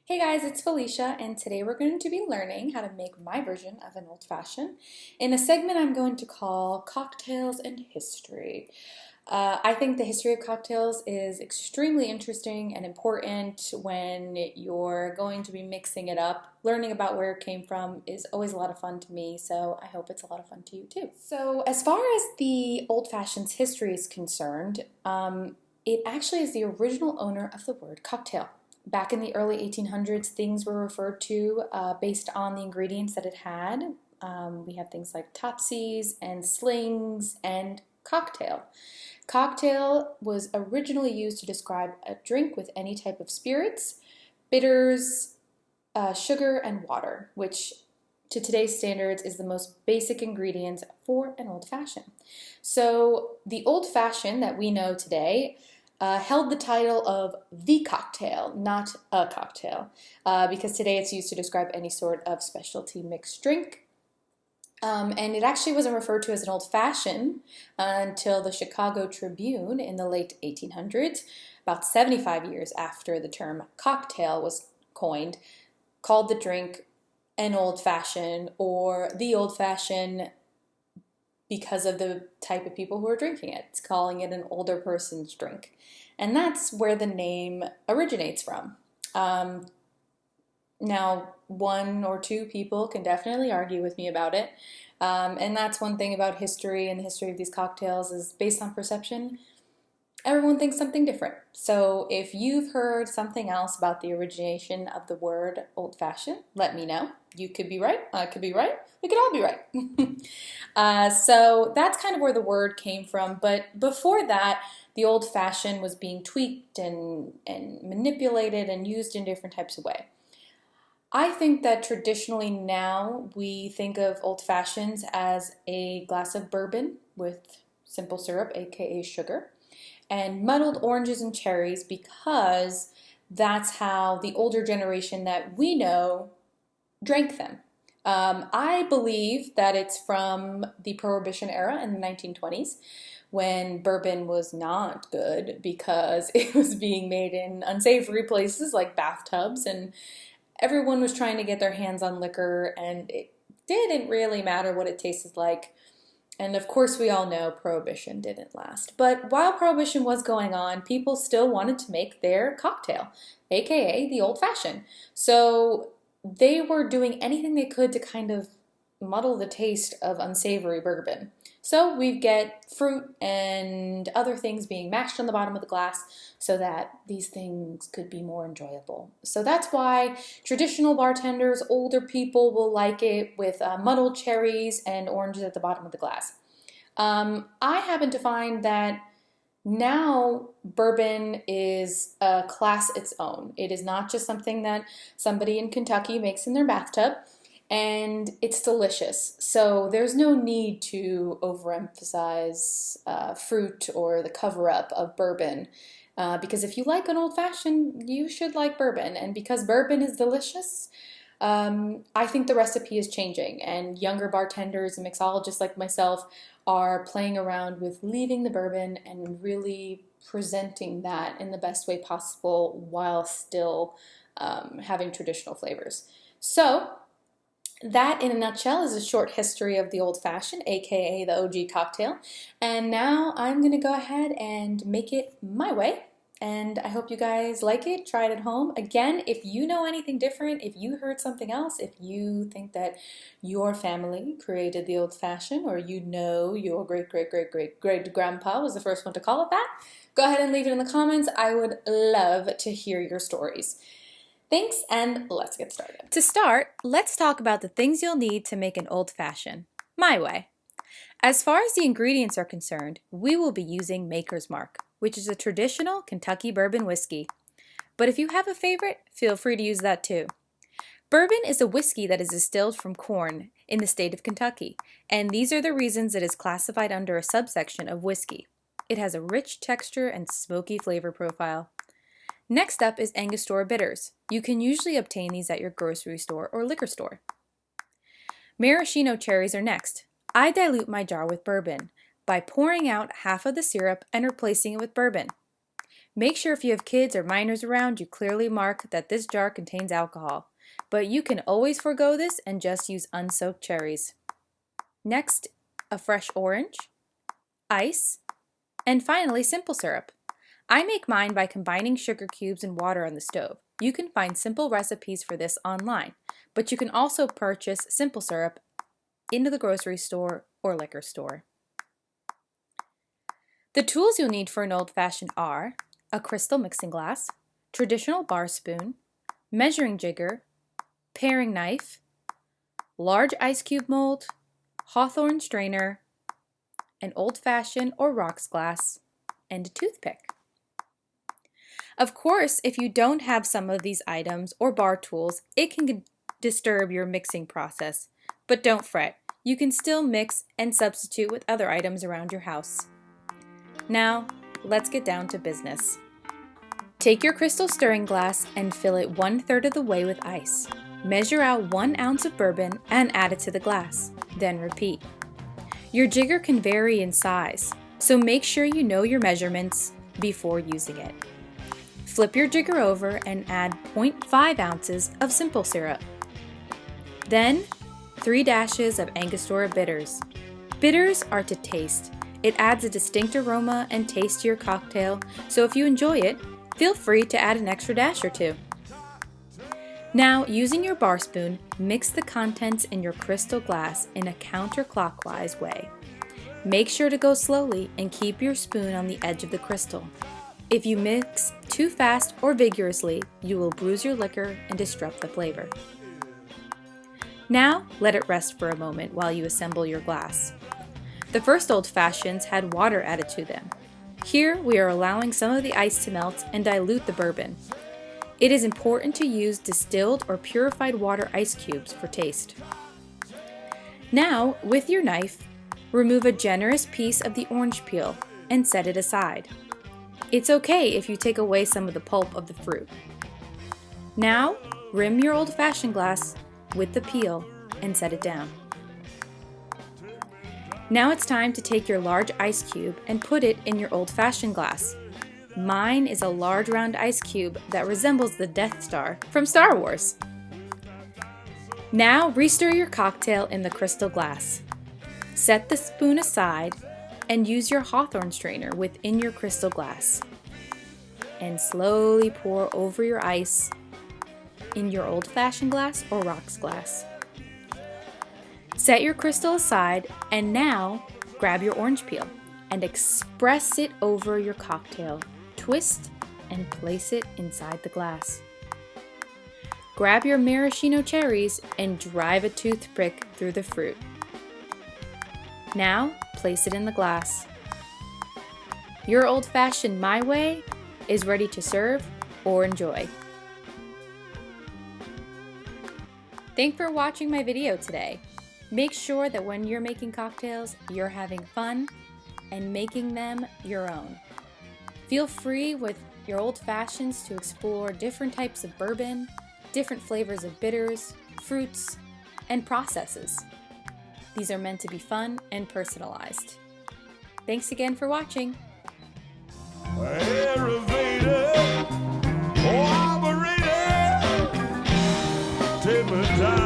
Hey guys, it's Felicia, and today we're going to be learning how to make my version of an old fashioned in a segment I'm going to call Cocktails and History. I think the history of cocktails is extremely interesting and important when you're going to be mixing it up. Learning about where it came from is always a lot of fun to me, so I hope it's a lot of fun to you too. So, as far as the old fashioned's history is concerned, it actually is the original owner of the word cocktail. Back in the early 1800s, things were referred to based on the ingredients that it had. We have things like topsies and slings and cocktail. Cocktail was originally used to describe a drink with any type of spirits, bitters, sugar, and water, which to today's standards is the most basic ingredients for an old fashioned. So the old fashioned that we know today held the title of the cocktail, not a cocktail, because today it's used to describe any sort of specialty mixed drink. And it actually wasn't referred to as an old fashioned until the Chicago Tribune in the late 1800s, about 75 years after the term cocktail was coined, called the drink an old fashioned or the old fashioned because of the type of people who are drinking it. It's calling it an older person's drink. And that's where the name originates from. Now, one or two people can definitely argue with me about it. And that's one thing about history and the history of these cocktails is based on perception. Everyone thinks something different. So if you've heard something else about the origination of the word old-fashioned, let me know. You could be right, I could be right, we could all be right. So that's kind of where the word came from. But before that, the old-fashioned was being tweaked and manipulated and used in different types of ways. I think that traditionally now we think of old fashions as a glass of bourbon with simple syrup, aka sugar, and muddled oranges and cherries because that's how the older generation that we know drank them. I believe that it's from the Prohibition era in the 1920s when bourbon was not good because it was being made in unsavory places like bathtubs, and everyone was trying to get their hands on liquor, and it didn't really matter what it tasted like. And of course, we all know Prohibition didn't last. But while Prohibition was going on, people still wanted to make their cocktail, aka the old fashioned. So they were doing anything they could to kind of muddle the taste of unsavory bourbon. So we get fruit and other things being mashed on the bottom of the glass so that these things could be more enjoyable. So that's why traditional bartenders, older people will like it with muddled cherries and oranges at the bottom of the glass. I happen to find that now bourbon is a class its own. It is not just something that somebody in Kentucky makes in their bathtub, and it's delicious. So there's no need to overemphasize fruit or the cover-up of bourbon. Because if you like an old fashioned, you should like bourbon. And because bourbon is delicious, I think the recipe is changing. And younger bartenders and mixologists like myself are playing around with leaving the bourbon and really presenting that in the best way possible while still having traditional flavors. So, that, in a nutshell, is a short history of the old fashioned, aka the OG cocktail. And now I'm going to go ahead and make it my way. And I hope you guys like it. Try it at home. Again, if you know anything different, if you heard something else, if you think that your family created the old fashioned, or you know your great grandpa was the first one to call it that, go ahead and leave it in the comments. I would love to hear your stories. Thanks, and let's get started. To start, let's talk about the things you'll need to make an old fashioned, my way. As far as the ingredients are concerned, we will be using Maker's Mark, which is a traditional Kentucky bourbon whiskey. But if you have a favorite, feel free to use that too. Bourbon is a whiskey that is distilled from corn in the state of Kentucky, and these are the reasons it is classified under a subsection of whiskey. It has a rich texture and smoky flavor profile. Next up is Angostura bitters. You can usually obtain these at your grocery store or liquor store. Maraschino cherries are next. I dilute my jar with bourbon by pouring out half of the syrup and replacing it with bourbon. Make sure if you have kids or minors around, you clearly mark that this jar contains alcohol, but you can always forego this and just use unsoaked cherries. Next, a fresh orange, ice, and finally simple syrup. I make mine by combining sugar cubes and water on the stove. You can find simple recipes for this online, but you can also purchase simple syrup into the grocery store or liquor store. The tools you'll need for an old-fashioned are a crystal mixing glass, traditional bar spoon, measuring jigger, paring knife, large ice cube mold, Hawthorne strainer, an old-fashioned or rocks glass, and a toothpick. Of course, if you don't have some of these items or bar tools, it can disturb your mixing process, but don't fret. You can still mix and substitute with other items around your house. Now, let's get down to business. Take your crystal stirring glass and fill it 1/3 of the way with ice. Measure out 1 ounce of bourbon and add it to the glass. Then repeat. Your jigger can vary in size, so make sure you know your measurements before using it. Flip your jigger over and add 0.5 ounces of simple syrup. Then, 3 dashes of Angostura bitters. Bitters are to taste. It adds a distinct aroma and taste to your cocktail, so if you enjoy it, feel free to add an extra dash or 2. Now, using your bar spoon, mix the contents in your crystal glass in a counterclockwise way. Make sure to go slowly and keep your spoon on the edge of the crystal. If you mix too fast or vigorously, you will bruise your liquor and disrupt the flavor. Now, let it rest for a moment while you assemble your glass. The first old fashions had water added to them. Here, we are allowing some of the ice to melt and dilute the bourbon. It is important to use distilled or purified water ice cubes for taste. Now, with your knife, remove a generous piece of the orange peel and set it aside. It's okay if you take away some of the pulp of the fruit. Now, rim your old-fashioned glass with the peel and set it down. Now it's time to take your large ice cube and put it in your old-fashioned glass. Mine is a large round ice cube that resembles the Death Star from Star Wars. Now restir your cocktail in the crystal glass. Set the spoon aside and use your Hawthorne strainer within your crystal glass. And slowly pour over your ice in your old-fashioned glass or rocks glass. Set your crystal aside and now grab your orange peel and express it over your cocktail. Twist and place it inside the glass. Grab your maraschino cherries and drive a toothpick through the fruit. Now place it in the glass. Your old-fashioned My Way is ready to serve or enjoy. Thanks for watching my video today. Make sure that when you're making cocktails, you're having fun and making them your own. Feel free with your old fashions to explore different types of bourbon, different flavors of bitters, fruits, and processes. These are meant to be fun and personalized. Thanks again for watching. Elevator, operator, take me down.